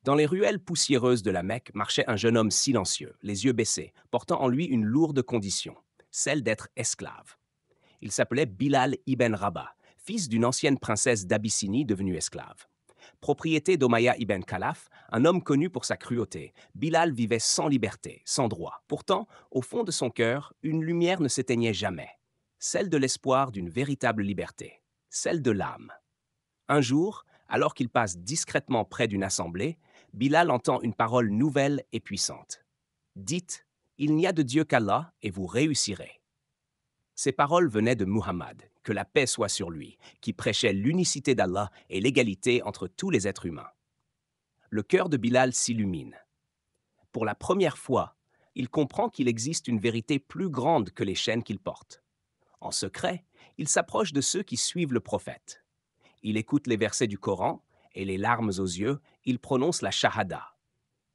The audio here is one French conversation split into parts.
Dans les ruelles poussiéreuses de la Mecque marchait un jeune homme silencieux, les yeux baissés, portant en lui une lourde condition, celle d'être esclave. Il s'appelait Bilal ibn Rabah, fils d'une ancienne princesse d'Abyssinie devenue esclave. Propriété d'Omaïa ibn Khalaf, un homme connu pour sa cruauté, Bilal vivait sans liberté, sans droit. Pourtant, au fond de son cœur, une lumière ne s'éteignait jamais, celle de l'espoir d'une véritable liberté, celle de l'âme. Un jour, alors qu'il passe discrètement près d'une assemblée, Bilal entend une parole nouvelle et puissante. Dites, il n'y a de Dieu qu'Allah et vous réussirez. Ces paroles venaient de Muhammad, que la paix soit sur lui, qui prêchait l'unicité d'Allah et l'égalité entre tous les êtres humains. Le cœur de Bilal s'illumine. Pour la première fois, il comprend qu'il existe une vérité plus grande que les chaînes qu'il porte. En secret, il s'approche de ceux qui suivent le prophète. Il écoute les versets du Coran et les larmes aux yeux, il prononce la shahada.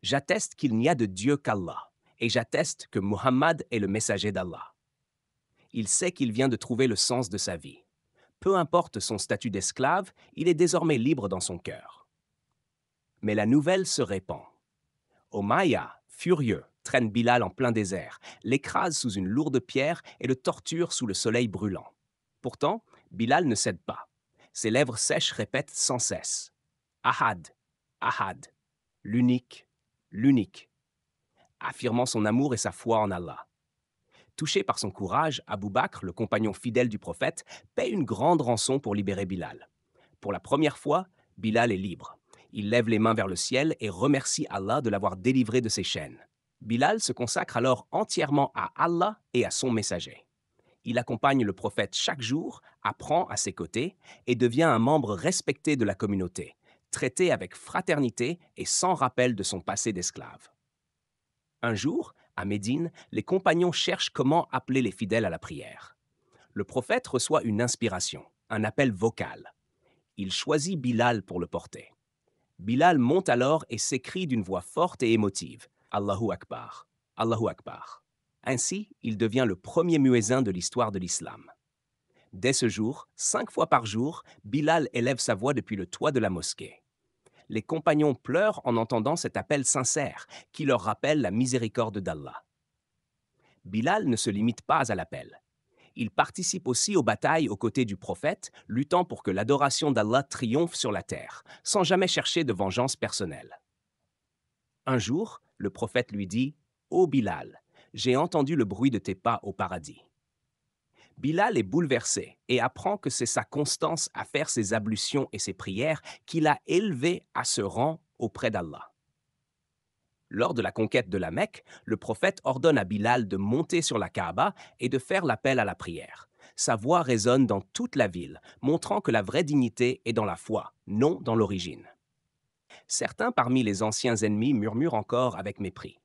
J'atteste qu'il n'y a de Dieu qu'Allah et j'atteste que Muhammad est le messager d'Allah. Il sait qu'il vient de trouver le sens de sa vie. Peu importe son statut d'esclave, il est désormais libre dans son cœur. Mais la nouvelle se répand. Omaïa, furieux, traîne Bilal en plein désert, l'écrase sous une lourde pierre et le torture sous le soleil brûlant. Pourtant, Bilal ne cède pas. Ses lèvres sèches répètent sans cesse Ahad, Ahad, l'unique, l'unique, affirmant son amour et sa foi en Allah. Touché par son courage, Abou Bakr, le compagnon fidèle du prophète, paie une grande rançon pour libérer Bilal. Pour la première fois, Bilal est libre. Il lève les mains vers le ciel et remercie Allah de l'avoir délivré de ses chaînes. Bilal se consacre alors entièrement à Allah et à son messager. Il accompagne le prophète chaque jour, apprend à ses côtés et devient un membre respecté de la communauté, traité avec fraternité et sans rappel de son passé d'esclave. Un jour, à Médine, les compagnons cherchent comment appeler les fidèles à la prière. Le prophète reçoit une inspiration, un appel vocal. Il choisit Bilal pour le porter. Bilal monte alors et s'écrie d'une voix forte et émotive Allahu Akbar, Allahu Akbar. Ainsi, il devient le premier muezzin de l'histoire de l'islam. Dès ce jour, 5 fois par jour, Bilal élève sa voix depuis le toit de la mosquée. Les compagnons pleurent en entendant cet appel sincère qui leur rappelle la miséricorde d'Allah. Bilal ne se limite pas à l'appel. Il participe aussi aux batailles aux côtés du prophète, luttant pour que l'adoration d'Allah triomphe sur la terre, sans jamais chercher de vengeance personnelle. Un jour, le prophète lui dit Ô Bilal, j'ai entendu le bruit de tes pas au paradis. Bilal est bouleversé et apprend que c'est sa constance à faire ses ablutions et ses prières qui l'a élevé à ce rang auprès d'Allah. Lors de la conquête de la Mecque, le prophète ordonne à Bilal de monter sur la Kaaba et de faire l'appel à la prière. Sa voix résonne dans toute la ville, montrant que la vraie dignité est dans la foi, non dans l'origine. Certains parmi les anciens ennemis murmurent encore avec mépris.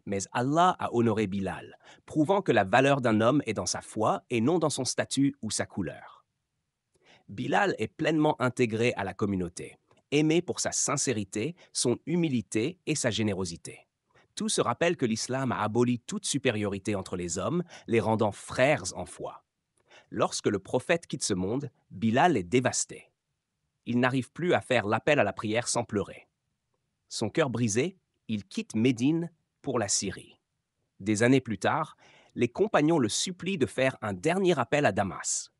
Mais Allah a honoré Bilal, prouvant que la valeur d'un homme est dans sa foi et non dans son statut ou sa couleur. Bilal est pleinement intégré à la communauté, aimé pour sa sincérité, son humilité et sa générosité. Tout se rappelle que l'islam a aboli toute supériorité entre les hommes, les rendant frères en foi. Lorsque le prophète quitte ce monde, Bilal est dévasté. Il n'arrive plus à faire l'appel à la prière sans pleurer. Son cœur brisé, il quitte Médine pour la Syrie. Des années plus tard, les compagnons le supplient de faire un dernier appel à Damas.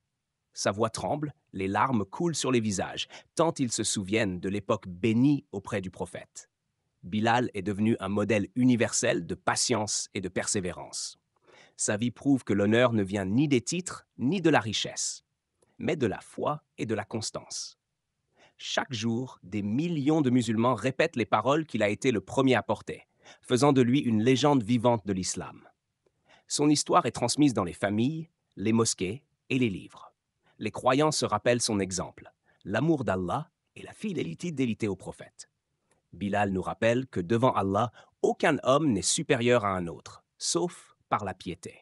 Sa voix tremble, les larmes coulent sur les visages, tant ils se souviennent de l'époque bénie auprès du prophète. Bilal est devenu un modèle universel de patience et de persévérance. Sa vie prouve que l'honneur ne vient ni des titres ni de la richesse, mais de la foi et de la constance. Chaque jour, des millions de musulmans répètent les paroles qu'il a été le premier à porter, faisant de lui une légende vivante de l'islam. Son histoire est transmise dans les familles, les mosquées et les livres. Les croyants se rappellent son exemple, l'amour d'Allah et la fidélité au prophète. Bilal nous rappelle que devant Allah, aucun homme n'est supérieur à un autre, sauf par la piété.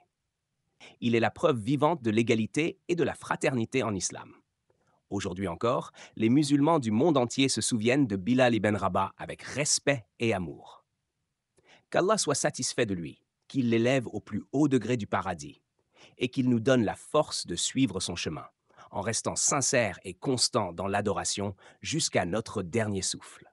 Il est la preuve vivante de l'égalité et de la fraternité en islam. Aujourd'hui encore, les musulmans du monde entier se souviennent de Bilal ibn Rabah avec respect et amour. Qu'Allah soit satisfait de lui, qu'il l'élève au plus haut degré du paradis, et qu'il nous donne la force de suivre son chemin, en restant sincères et constants dans l'adoration jusqu'à notre dernier souffle.